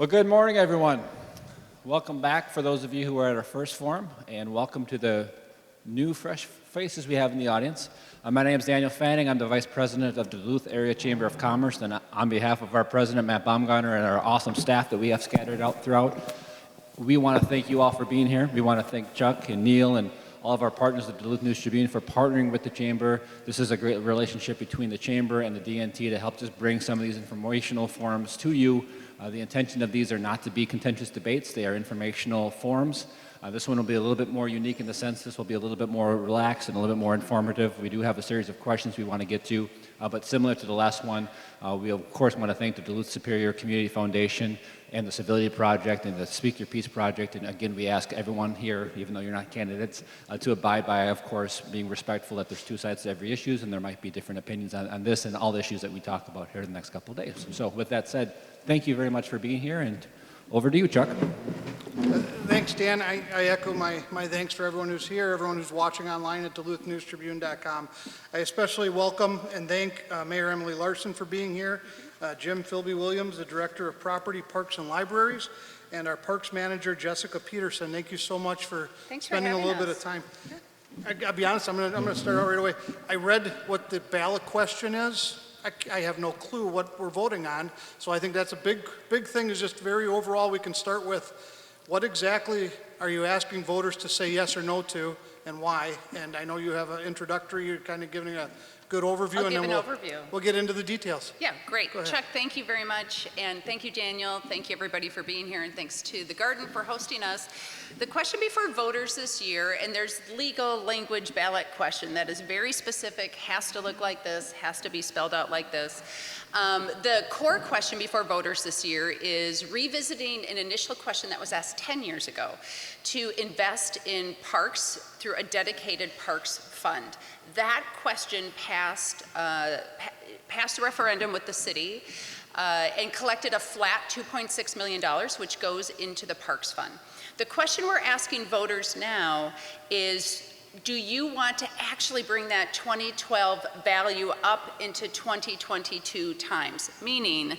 Well, good morning, everyone. Welcome back for those of you who are at our first forum, and welcome to the new, fresh faces we have in the audience. My name is Daniel Fanning. I'm the Vice President of the Duluth Area Chamber of Commerce, and on behalf of our President, Matt Baumgartner, and our awesome staff that we have scattered out throughout, we want to thank you all for being here. We want to thank Chuck and Neil and all of our partners at Duluth News Tribune for partnering with the Chamber. This is a great relationship between the Chamber and the DNT to help just bring some of these informational forums to you. The intention of these are not to be contentious debates. They are informational forums. This one will be a little bit more unique in the sense this will be a little bit more relaxed and a little bit more informative. We do have a series of questions we want to get to, but similar to the last one, we of course want to thank the Duluth Superior Community Foundation and the Civility Project and the Speak Your Peace Project. And again, we ask everyone here, even though you're not candidates, to abide by, of course, being respectful that there's two sides to every issue, and there might be different opinions on this and all the issues that we talk about here in the next couple of days. So with that said, thank you very much for being here, and over to you, Chuck. Thanks, Dan. I echo my thanks for everyone who's here, everyone who's watching online at DuluthNewsTribune.com. I especially welcome and thank Mayor Emily Larson for being here, Jim Philby-Williams, the Director of Property, Parks, and Libraries, and our Parks Manager, Jessica Peterson. Thank you so much for spending a little bit of time. I'll be honest, I'm gonna start out right away. I read what the ballot question is. I have no clue what we're voting on, so I think that's a big thing. Is just very overall. We can start with what exactly are you asking voters to say yes or no to, and why? And I know you have an introductory. You're kind of giving a good overview, and then we'll get into the details. Yeah, great. Chuck, thank you very much, and thank you, Daniel. Thank you, everybody, for being here, and thanks to the Garden for hosting us. The question before voters this year, and there's legal language ballot question that is very specific, has to look like this, has to be spelled out like this. The core question before voters this year is revisiting an initial question that was asked 10 years ago to invest in parks through a dedicated parks fund. That question passed a referendum with the city and collected a flat $2.6 million, which goes into the Parks Fund. The question we're asking voters now is, do you want to actually bring that 2012 value up into 2022 times? Meaning,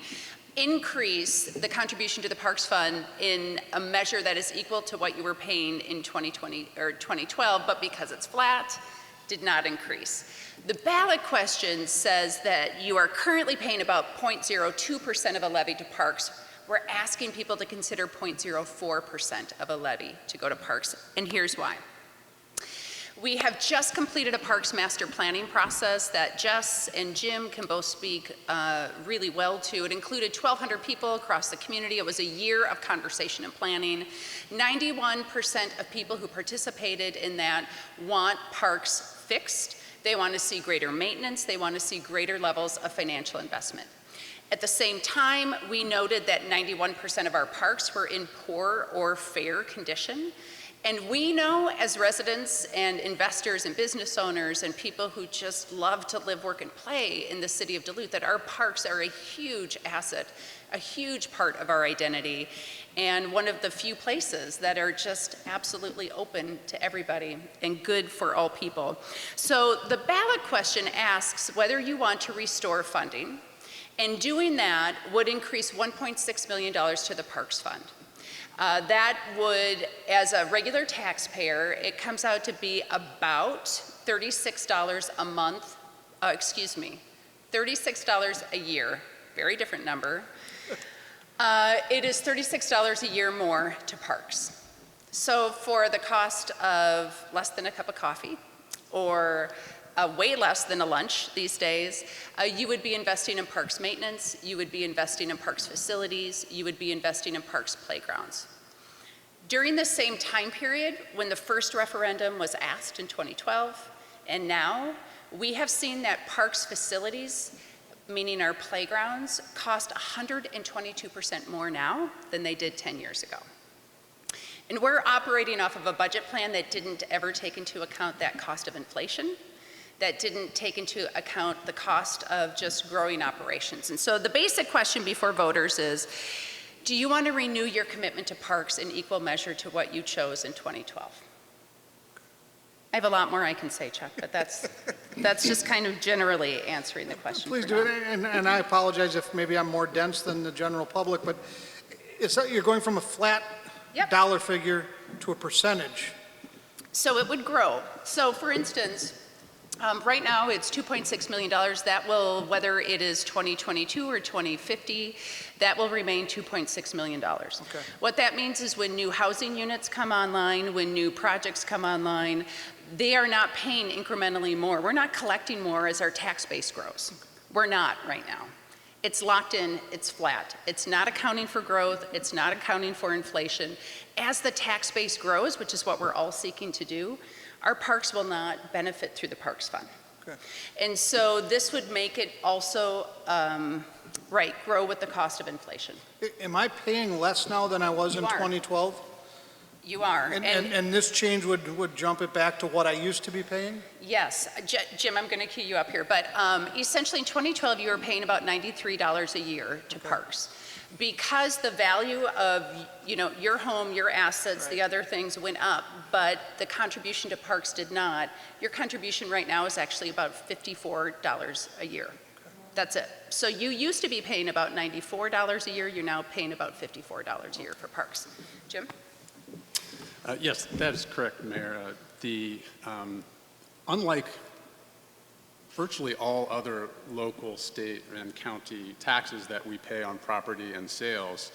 increase the contribution to the Parks Fund in a measure that is equal to what you were paying in 2020 or 2012, but because it's flat, did not increase. The ballot question says that you are currently paying about 0.02% of a levy to parks. We're asking people to consider 0.04% of a levy to go to parks, and here's why. We have just completed a parks master planning process that Jess and Jim can both speak really well to. It included 1,200 people across the community. It was a year of conversation and planning. 91% of people who participated in that want parks fixed. They want to see greater maintenance. They want to see greater levels of financial investment. At the same time, we noted that 91% of our parks were in poor or fair condition. And we know as residents and investors and business owners and people who just love to live, work, and play in the city of Duluth that our parks are a huge asset, a huge part of our identity, and one of the few places that are just absolutely open to everybody and good for all people. So the ballot question asks whether you want to restore funding, and doing that would increase $1.6 million to the Parks Fund. That would, as a regular taxpayer, it comes out to be about $36 a month, $36 a year, very different number. It is $36 a year more to parks. So for the cost of less than a cup of coffee, or way less than a lunch these days, you would be investing in parks maintenance, you would be investing in parks facilities, you would be investing in parks playgrounds. During the same time period when the first referendum was asked in 2012, and now, we have seen that parks facilities, meaning our playgrounds, cost 122% more now than they did 10 years ago. And we're operating off of a budget plan that didn't ever take into account that cost of inflation, that didn't take into account the cost of just growing operations. And so the basic question before voters is, do you want to renew your commitment to parks in equal measure to what you chose in 2012? I have a lot more I can say, Chuck, but that's just kind of generally answering the question. Please do it, and I apologize if maybe I'm more dense than the general public, but you're going from a flat Yep. dollar figure to a percentage. So it would grow. So for instance, right now it's $2.6 million. That will, whether it is 2022 or 2050, that will remain $2.6 million. Okay. What that means is when new housing units come online, when new projects come online, they are not paying incrementally more. We're not collecting more as our tax base grows. We're not right now. It's locked in, it's flat. It's not accounting for growth, it's not accounting for inflation. As the tax base grows, which is what we're all seeking to do, our parks will not benefit through the Parks Fund. Okay. And so this would make it also, grow with the cost of inflation. Am I paying less now than I was in You are. 2012? You are. And this change would jump it back to what I used to be paying? Yes, Jim, I'm going to cue you up here, but essentially in 2012, you were paying about $93 a year to parks. Because the value of, your home, your assets, the other things went up, but the contribution to parks did not, your contribution right now is actually about $54 a year. That's it. So you used to be paying about $94 a year, you're now paying about $54 a year for parks. Jim? Yes, that is correct, Mayor. Unlike virtually all other local, state, and county taxes that we pay on property and sales,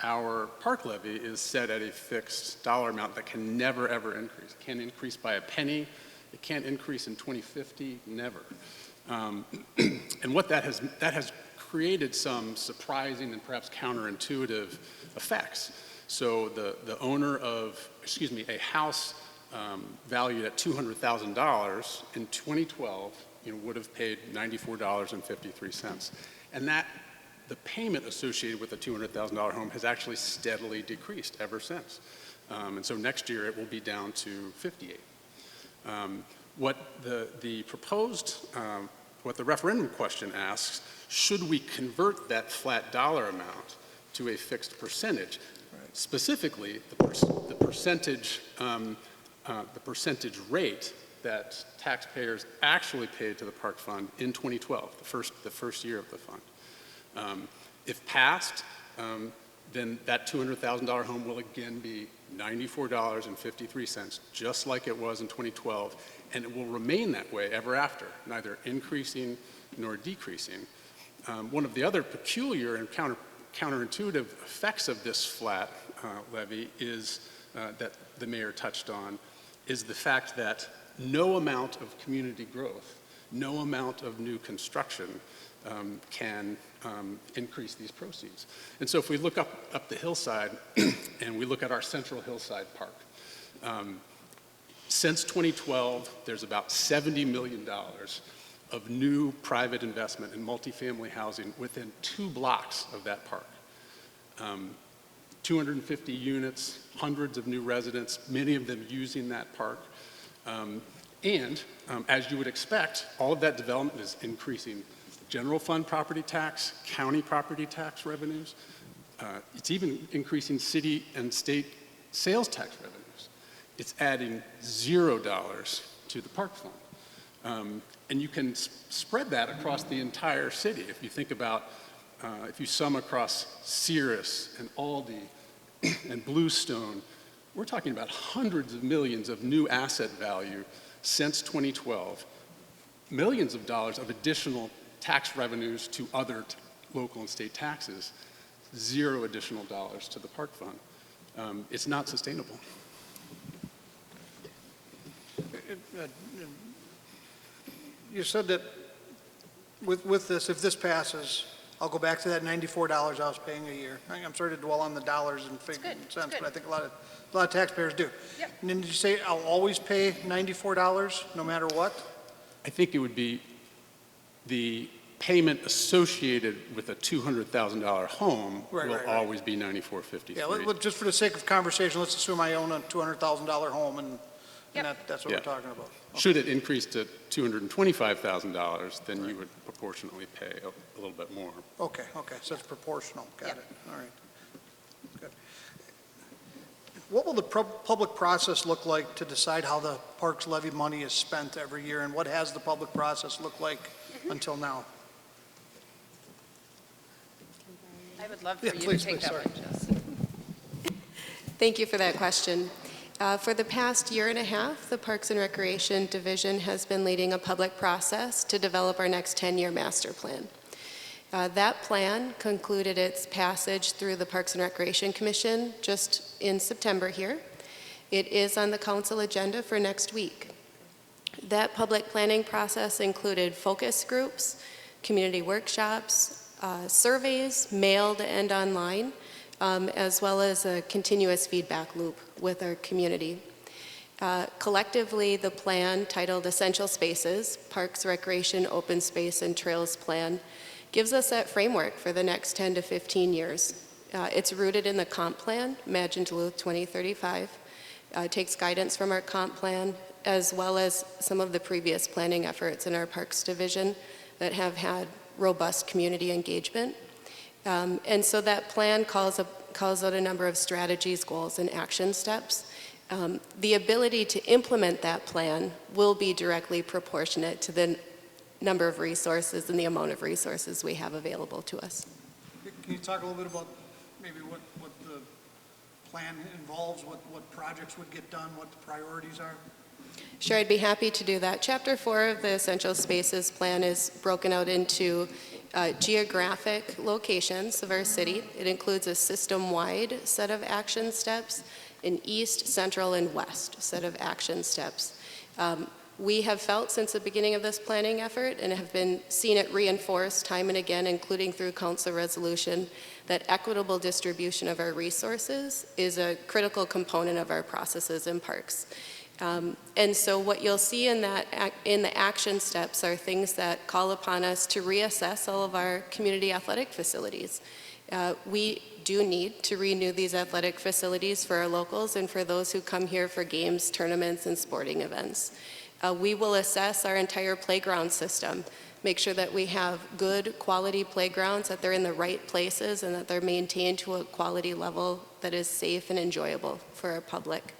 our park levy is set at a fixed dollar amount that can never, ever increase. It can't increase by a penny. It can't increase in 2050, never. And what that has created some surprising and perhaps counterintuitive effects. So the owner of, a house valued at $200,000 in 2012, would have paid $94.53. And the payment associated with a $200,000 home has actually steadily decreased ever since. And so next year it will be down to $58. What the referendum question asks, should we convert that flat dollar amount to a fixed percentage? Specifically, the percentage rate that taxpayers actually paid to the park fund in 2012, the first year of the fund. If passed, then that $200,000 home will again be $94.53, just like it was in 2012, and it will remain that way ever after, neither increasing nor decreasing. One of the other peculiar and counterintuitive effects of this flat levy is that the mayor touched on, is the fact that no amount of community growth, no amount of new construction can increase these proceeds. And so if we look up the hillside and we look at our central hillside park, since 2012, there's about $70 million of new private investment in multifamily housing within 2 blocks of that park. 250 units, hundreds of new residents, many of them using that park. As you would expect, all of that development is increasing general fund property tax, county property tax revenues. It's even increasing city and state sales tax revenues. It's adding $0 to the park fund. And you can spread that across the entire city. If you think about, if you sum across Cirrus and Aldi and Bluestone, we're talking about hundreds of millions of new asset value since 2012, millions of dollars of additional tax revenues to other local and state taxes, 0 additional dollars to the park fund. It's not sustainable. You said that with this, if this passes, I'll go back to that $94 I was paying a year. I'm sorry to dwell on the dollars and cents, but I think a lot of taxpayers do. Yep. And then did you say I'll always pay $94 no matter what? I think it would be the payment associated with a $200,000 home will always be $94.53. Yeah, just for the sake of conversation, let's assume I own a $200,000 home and that's what we're talking about. Okay. Should it increase to $225,000, then you would proportionately pay a little bit more. Okay, so it's proportional. Got it. All right. Good. What will the public process look like to decide how the parks levy money is spent every year, and what has the public process looked like until now? I I would love for Yeah, you please, to take please, that sorry. one, Jess. Thank you for that question. For the past year and a half, the Parks and Recreation Division has been leading a public process to develop our next 10-year master plan. That plan concluded its passage through the Parks and Recreation Commission just in September here. It is on the council agenda for next week. That public planning process included focus groups, community workshops, surveys, mailed and online, as well as a continuous feedback loop with our community. Collectively, the plan, titled Essential Spaces, Parks, Recreation, Open Space, and Trails Plan, gives us that framework for the next 10 to 15 years. It's rooted in the comp plan, Imagine Duluth 2035. It takes guidance from our comp plan, as well as some of the previous planning efforts in our Parks Division that have had robust community engagement. And so that plan calls out a number of strategies, goals, and action steps. The ability to implement that plan will be directly proportionate to the number of resources and the amount of resources we have available to us. Can you talk a little bit about maybe what the plan involves, what projects would get done, what the priorities are? Sure, I'd be happy to do that. Chapter 4 of the Essential Spaces Plan is broken out into geographic locations of our city. It includes a system-wide set of action steps, an east, central, and west set of action steps. We have felt since the beginning of this planning effort and have been seeing it reinforced time and again, including through council resolution, that equitable distribution of our resources is a critical component of our processes in parks. And so what you'll see in the action steps are things that call upon us to reassess all of our community athletic facilities. We do need to renew these athletic facilities for our locals and for those who come here for games, tournaments, and sporting events. We will assess our entire playground system, make sure that we have good quality playgrounds, that they're in the right places, and that they're maintained to a quality level that is safe and enjoyable for our public.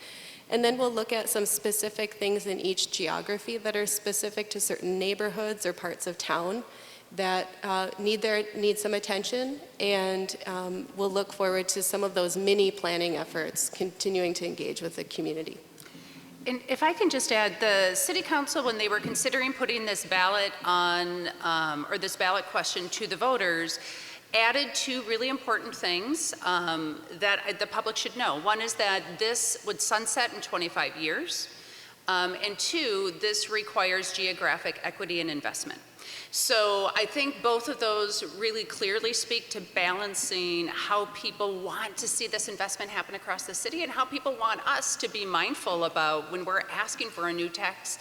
And then we'll look at some specific things in each geography that are specific to certain neighborhoods or parts of town that need some attention, and we'll look forward to some of those mini planning efforts continuing to engage with the community. And if I can just add, the City Council, when they were considering putting this ballot on, or this ballot question to the voters, added two really important things that the public should know. One is that this would sunset in 25 years, and two, this requires geographic equity and investment. So I think both of those really clearly speak to balancing how people want to see this investment happen across the city and how people want us to be mindful about when we're asking for a new tax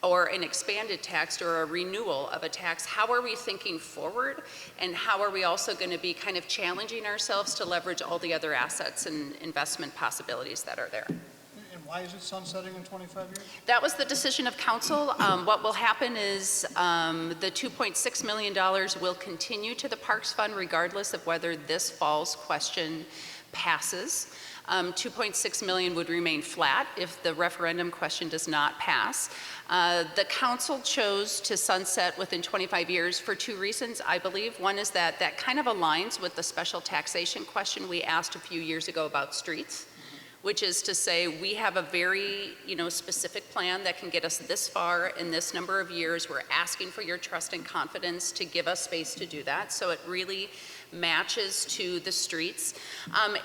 or an expanded tax or a renewal of a tax. How are we thinking forward, and how are we also going to be kind of challenging ourselves to leverage all the other assets and investment possibilities that are there? And why is it sunsetting in 25 years? That was the decision of council. What will happen is the $2.6 million will continue to the Parks Fund regardless of whether this fall's question passes. 2.6 million would remain flat if the referendum question does not pass. The council chose to sunset within 25 years for two reasons, I believe. One is that that kind of aligns with the special taxation question we asked a few years ago about streets, which is to say we have a very specific plan that can get us this far in this number of years. We're asking for your trust and confidence to give us space to do that. So it really matches to the streets.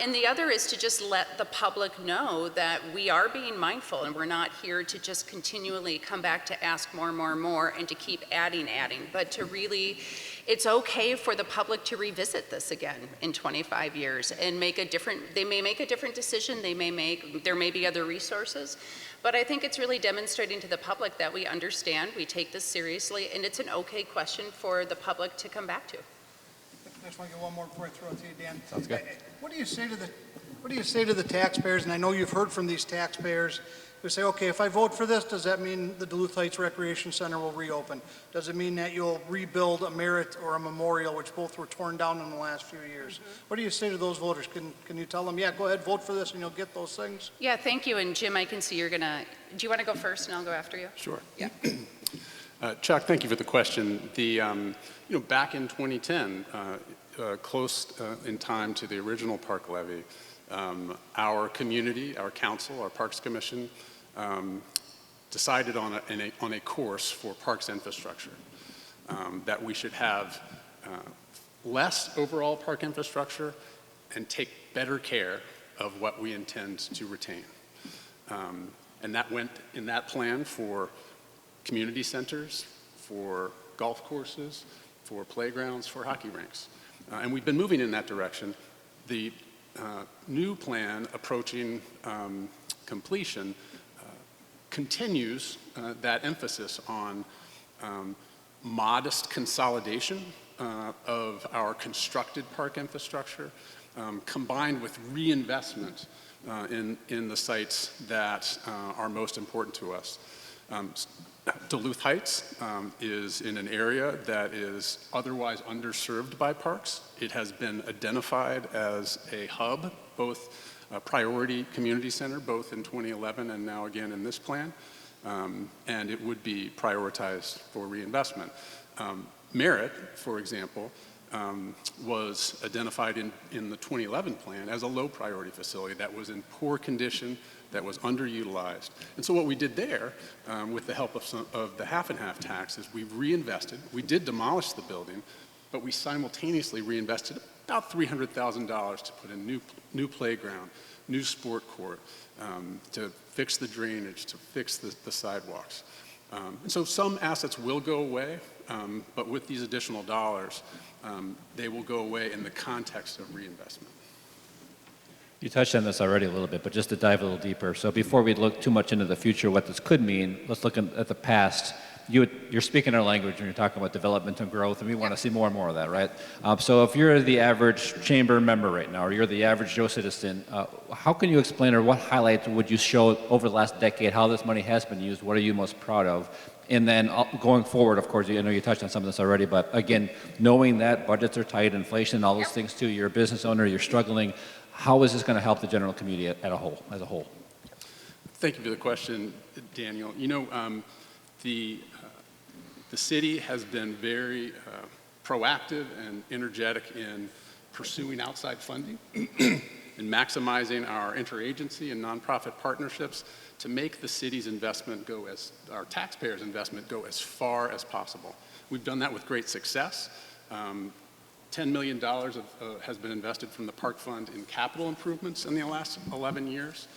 And the other is to just let the public know that we are being mindful and we're not here to just continually come back to ask more and more and more and to keep adding, but to really, it's okay for the public to revisit this again in 25 years and they may make a different decision, there may be other resources, but I think it's really demonstrating to the public that we understand, we take this seriously, and it's an okay question for the public to come back to. I just want to get one more before I throw it to you, Dan. Sounds good. What do you say to the taxpayers? And I know you've heard from these taxpayers who say, okay, if I vote for this, does that mean the Duluth Heights Recreation Center will reopen? Does it mean that you'll rebuild a Merit or a Memorial, which both were torn down in the last few years? What do you say to those voters? Can you tell them, yeah, go ahead, vote for this, and you'll get those things? Yeah, thank you. And Jim, I can see you're gonna, do you want to go first and I'll go after you? Sure. Yeah. Chuck, thank you for the question. Back in 2010, close in time to the original park levy, our community, our council, our Parks Commission decided on a course for parks infrastructure, that we should have less overall park infrastructure and take better care of what we intend to retain. And that went in that plan for community centers, for golf courses, for playgrounds, for hockey rinks. And we've been moving in that direction. The new plan approaching completion continues that emphasis on modest consolidation of our constructed park infrastructure, combined with reinvestment in the sites that are most important to us. Duluth Heights is in an area that is otherwise underserved by parks. It has been identified as a hub, both a priority community center, both in 2011 and now again in this plan, and it would be prioritized for reinvestment. Merritt, for example, was identified in the 2011 plan as a low priority facility that was in poor condition, that was underutilized. And so what we did there, with the help of the half and half tax, is we reinvested. We did demolish the building, but we simultaneously reinvested about $300,000 to put in new playground, new sport court, to fix the drainage, to fix the sidewalks. And so some assets will go away, but with these additional dollars, they will go away in the context of reinvestment. You touched on this already a little bit, but just to dive a little deeper. So before we look too much into the future, what this could mean, let's look at the past. You're speaking our language when you're talking about development and growth, and we want to see more and more of that, right? So if you're the average chamber member right now, or you're the average Joe citizen, how can you explain, or what highlights would you show over the last decade, how this money has been used? What are you most proud of? And then going forward, of course, I know you touched on some of this already, but again, knowing that budgets are tight, inflation, all those things too, you're a business owner, you're struggling, how is this going to help the general community as a whole? Thank you for the question, Daniel. You know, the city has been very proactive and energetic in pursuing outside funding and maximizing our interagency and nonprofit partnerships to make the city's investment our taxpayers' investment go as far as possible. We've done that with great success. $10 million has been invested from the Park Fund in capital improvements in the last 11 years.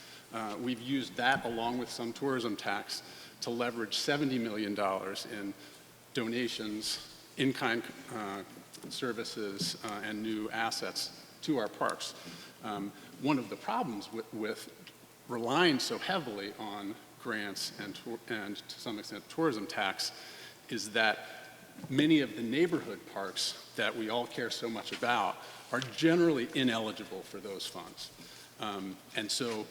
We've used that along with some tourism tax to leverage $70 million in donations, in-kind services, and new assets to our parks. One of the problems with relying so heavily on grants and to some extent tourism tax is that many of the neighborhood parks that we all care so much about are generally ineligible for those funds. And so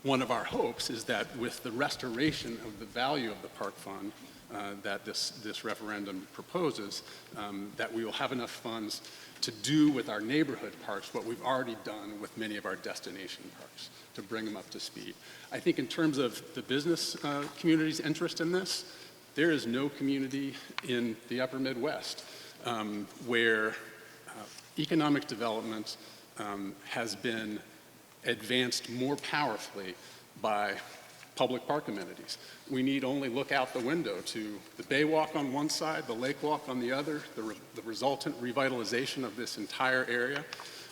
one of our hopes is that with the restoration of the value of the park fund that this referendum proposes, that we will have enough funds to do with our neighborhood parks what we've already done with many of our destination parks, to bring them up to speed. I think in terms of the business community's interest in this, there is no community in the upper Midwest where economic development has been advanced more powerfully by public park amenities. We need only look out the window to the Bay Walk on one side, the Lake Walk on the other, the resultant revitalization of this entire area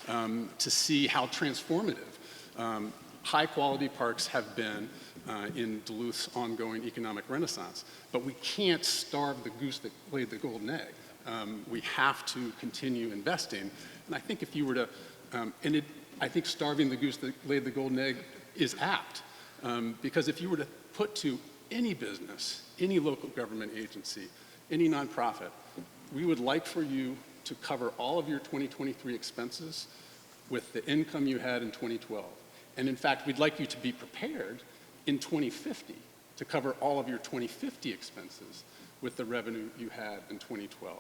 to see how transformative high-quality parks have been in Duluth's ongoing economic renaissance. But we can't starve the goose that laid the golden egg. We have to continue investing. And I think if you were to, I think starving the goose that laid the golden egg is apt. Because if you were to put to any business, any local government agency, any nonprofit, we would like for you to cover all of your 2023 expenses with the income you had in 2012. And in fact, we'd like you to be prepared in 2050 to cover all of your 2050 expenses with the revenue you had in 2012.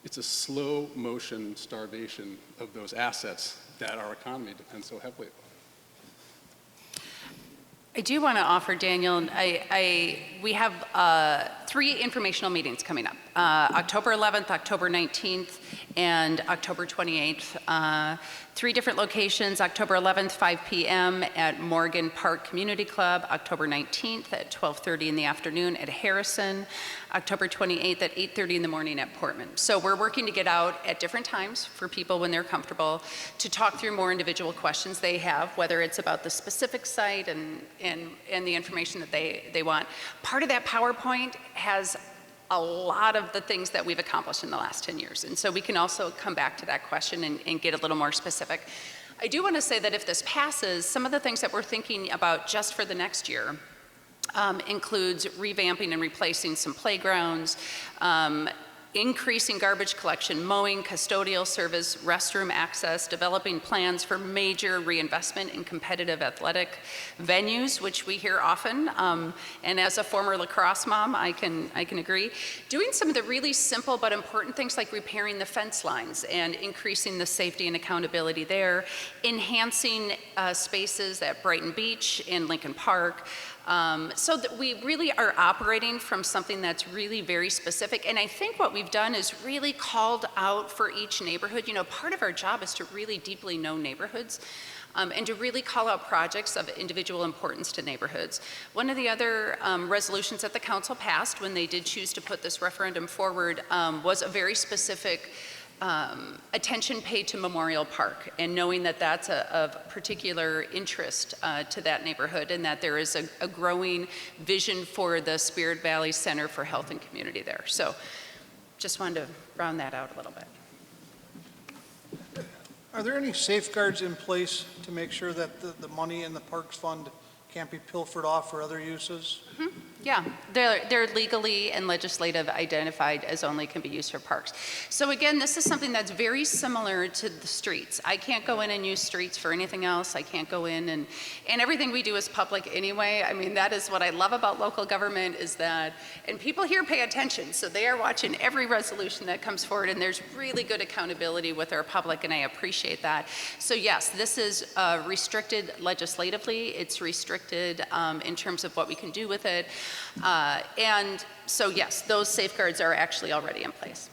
It's a slow motion starvation of those assets that our economy depends so heavily upon. I do want to offer, Daniel, we have 3 informational meetings coming up, October 11th, October 19th, and October 28th. 3 different locations: October 11th, 5 p.m. at Morgan Park Community Club, October 19th at 12:30 in the afternoon at Harrison, October 28th at 8:30 in the morning at Portman. So we're working to get out at different times for people when they're comfortable to talk through more individual questions they have, whether it's about the specific site and the information that they want. Part of that PowerPoint has a lot of the things that we've accomplished in the last 10 years. And so we can also come back to that question and get a little more specific. I do want to say that if this passes, some of the things that we're thinking about just for the next year includes revamping and replacing some playgrounds, increasing garbage collection, mowing, custodial service, restroom access, developing plans for major reinvestment in competitive athletic venues, which we hear often. And as a former lacrosse mom, I can agree. Doing some of the really simple but important things like repairing the fence lines and increasing the safety and accountability there, enhancing spaces at Brighton Beach and Lincoln Park, so that we really are operating from something that's really very specific. And I think what we've done is really called out for each neighborhood. You know, part of our job is to really deeply know neighborhoods and to really call out projects of individual importance to neighborhoods. One of the other resolutions that the council passed when they did choose to put this referendum forward was a very specific attention paid to Memorial Park, and knowing that that's of particular interest to that neighborhood, and that there is a growing vision for the Spirit Valley Center for Health and Community there. So just wanted to round that out a little bit. Are there any safeguards in place to make sure that the money in the Parks Fund can't be pilfered off for other uses? Mm-hmm. Yeah, they're legally and legislative identified as only can be used for parks. So again, this is something that's very similar to the streets. I can't go in and use streets for anything else. I can't go in and everything we do is public anyway. I mean, that is what I love about local government, is that, and people here pay attention, so they are watching every resolution that comes forward, and there's really good accountability with our public, and I appreciate that. So yes, this is restricted legislatively. It's restricted in terms of what we can do with it. And so yes, those safeguards are actually already in place.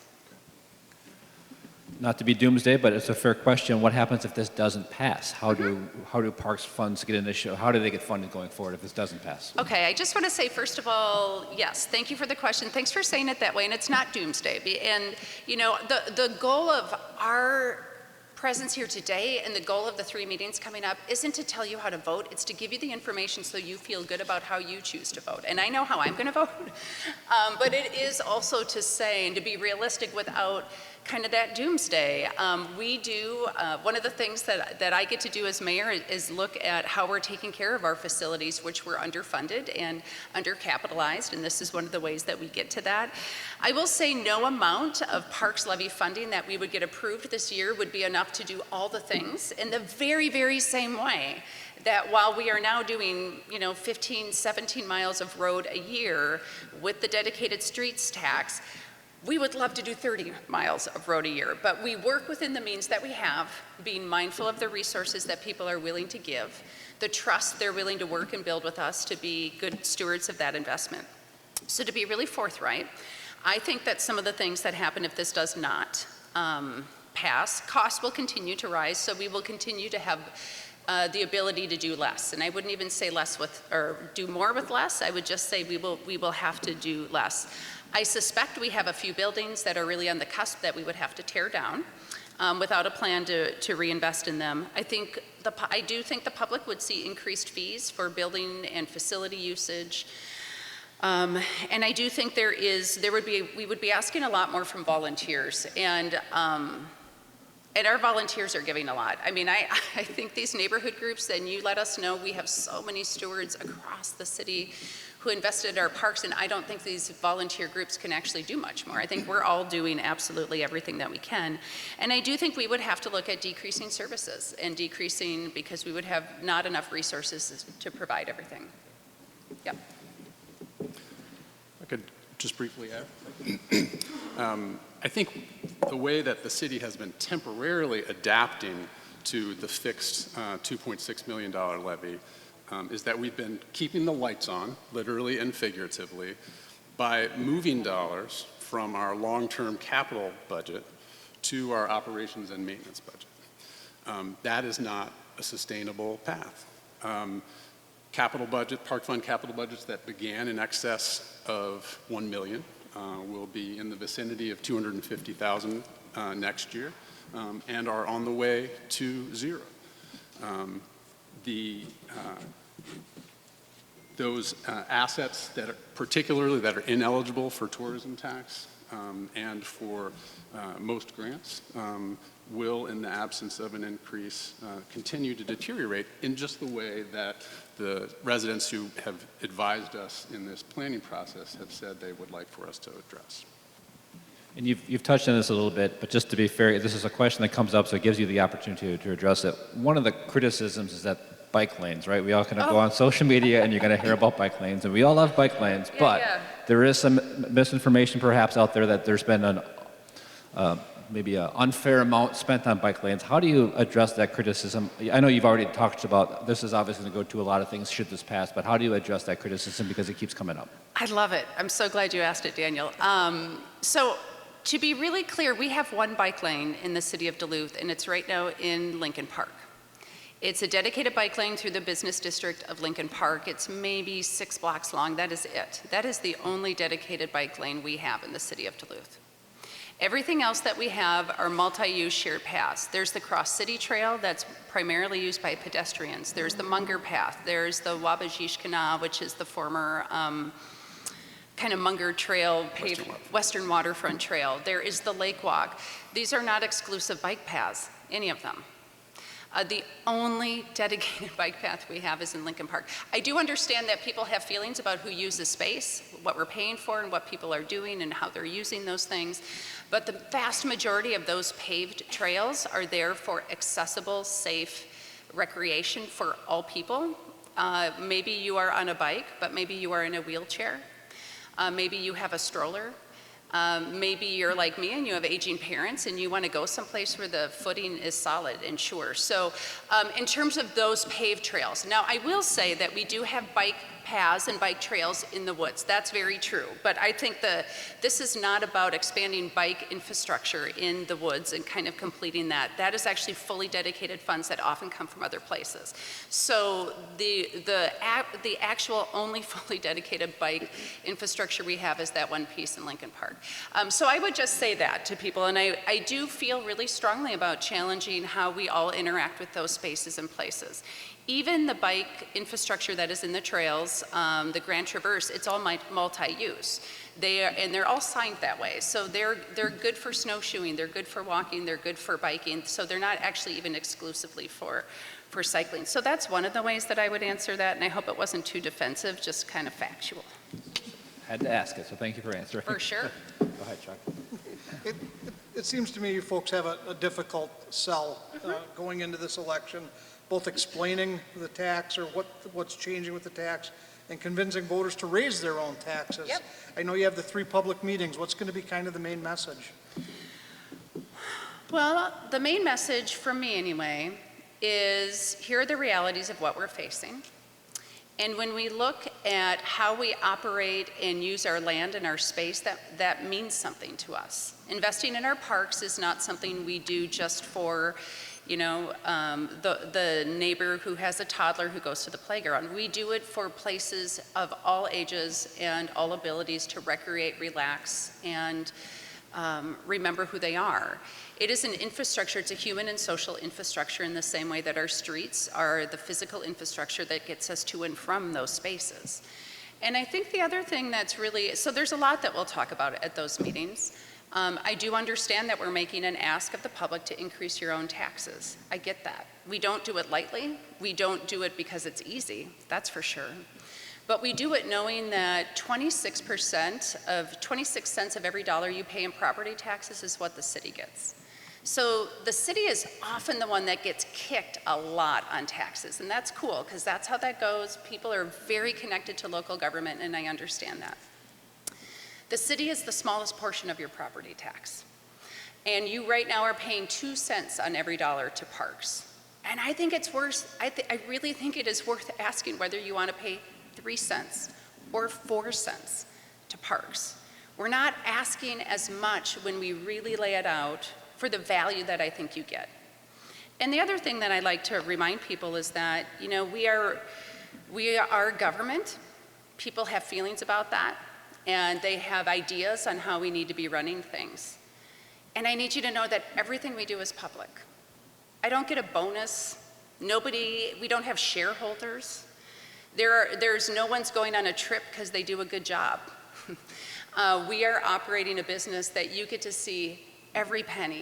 Not to be doomsday, but it's a fair question. What happens if this doesn't pass? How do parks funds get initiated? How do they get funded going forward if this doesn't pass? Okay, I just want to say, first of all, yes, thank you for the question. Thanks for saying it that way, and it's not doomsday. And you know, the goal of our presence here today and the goal of the 3 meetings coming up isn't to tell you how to vote. It's to give you the information so you feel good about how you choose to vote. And I know how I'm going to vote, but it is also to say and to be realistic without kind of that doomsday. We do, one of the things that I get to do as mayor is look at how we're taking care of our facilities, which were underfunded and undercapitalized, and this is one of the ways that we get to that. I will say no amount of Parks Levy funding that we would get approved this year would be enough to do all the things in the very, very same way that while we are now doing, 15, 17 miles of road a year with the dedicated streets tax, we would love to do 30 miles of road a year, but we work within the means that we have, being mindful of the resources that people are willing to give, the trust they're willing to work and build with us to be good stewards of that investment. So to be really forthright, I think that some of the things that happen if this does not pass, costs will continue to rise, so we will continue to have the ability to do less. And I wouldn't even say less with, or do more with less, I would just say we will have to do less. I suspect we have a few buildings that are really on the cusp that we would have to tear down without a plan to reinvest in them. I do think the public would see increased fees for building and facility usage. And I do think we would be asking a lot more from volunteers, and our volunteers are giving a lot. I mean, I think these neighborhood groups, and you let us know, we have so many stewards across the city who invested in our parks, and I don't think these volunteer groups can actually do much more. I think we're all doing absolutely everything that we can. And I do think we would have to look at decreasing services and decreasing, because we would have not enough resources to provide everything. Yep. I could just briefly add. I think the way that the city has been temporarily adapting to the fixed $2.6 million levy is that we've been keeping the lights on, literally and figuratively, by moving dollars from our long-term capital budget to our operations and maintenance budget. That is not a sustainable path. Capital budget, park fund capital budgets that began in excess of 1 million will be in the vicinity of 250,000 next year, and are on the way to zero. Those assets that are particularly that are ineligible for tourism tax and for most grants will, in the absence of an increase, continue to deteriorate in just the way that the residents who have advised us in this planning process have said they would like for us to address. And you've touched on this a little bit, but just to be fair, this is a question that comes up, so it gives you the opportunity to address it. One of the criticisms is that bike lanes, right? We all kind of go on social media and you're going to hear about bike lanes, and we all love bike lanes, but there is some misinformation perhaps out there that there's been an maybe an unfair amount spent on bike lanes. How do you address that criticism? I know you've already talked about, this is obviously going to go to a lot of things should this pass, but how do you address that criticism because it keeps coming up? I love it. I'm so glad you asked it, Daniel. So to be really clear, we have one bike lane in the city of Duluth, and it's right now in Lincoln Park. It's a dedicated bike lane through the business district of Lincoln Park. It's maybe 6 blocks long. That is it. That is the only dedicated bike lane we have in the city of Duluth. Everything else that we have are multi-use shared paths. There's the Cross City Trail that's primarily used by pedestrians. There's the Munger Path. There's the Wabajish Canal, which is the former kind of Munger Trail, paved Western Waterfront Trail. There is the Lake Walk. These are not exclusive bike paths, any of them. The only dedicated bike path we have is in Lincoln Park. I do understand that people have feelings about who uses space, what we're paying for, and what people are doing and how they're using those things. But the vast majority of those paved trails are there for accessible, safe recreation for all people. Maybe you are on a bike, but maybe you are in a wheelchair. Maybe you have a stroller. Maybe you're like me and you have aging parents and you want to go someplace where the footing is solid and sure. So in terms of those paved trails, now I will say that we do have bike paths and bike trails in the woods. That's very true. But I think this is not about expanding bike infrastructure in the woods and kind of completing that. That is actually fully dedicated funds that often come from other places. So the actual only fully dedicated bike infrastructure we have is that one piece in Lincoln Park. So I would just say that to people, and I do feel really strongly about challenging how we all interact with those spaces and places. Even the bike infrastructure that is in the trails, the Grand Traverse, it's all multi-use. They're all signed that way. So they're good for snowshoeing, they're good for walking, they're good for biking. So they're not actually even exclusively for cycling. So that's one of the ways that I would answer that, and I hope it wasn't too defensive, just kind of factual. Had to ask it, so thank you for answering. For sure. Go ahead, Chuck. It seems to me you folks have a difficult sell going into this election, both explaining the tax or what's changing with the tax and convincing voters to raise their own taxes. Yep. I know you have the 3 public meetings. What's going to be kind of the main message? Well, the main message from me anyway is here are the realities of what we're facing. And when we look at how we operate and use our land and our space, that means something to us. Investing in our parks is not something we do just for, you know, the neighbor who has a toddler who goes to the playground. We do it for places of all ages and all abilities to recreate, relax, and remember who they are. It is an infrastructure, it's a human and social infrastructure in the same way that our streets are the physical infrastructure that gets us to and from those spaces. And I think the other thing that's really, so there's a lot that we'll talk about at those meetings. I do understand that we're making an ask of the public to increase your own taxes. I get that. We don't do it lightly. We don't do it because it's easy, that's for sure. But we do it knowing that 26 cents of every dollar you pay in property taxes is what the city gets. So the city is often the one that gets kicked a lot on taxes, and that's cool because that's how that goes. People are very connected to local government, and I understand that. The city is the smallest portion of your property tax, and you right now are paying 2 cents on every dollar to parks. And I think it's worth, I really think it is worth asking whether you want to pay 3 cents or 4 cents to parks. We're not asking as much when we really lay it out for the value that I think you get. And the other thing that I like to remind people is that, we are government. People have feelings about that, and they have ideas on how we need to be running things. And I need you to know that everything we do is public. I don't get a bonus. We don't have shareholders. There's no one's going on a trip because they do a good job. We are operating a business that you get to see every penny,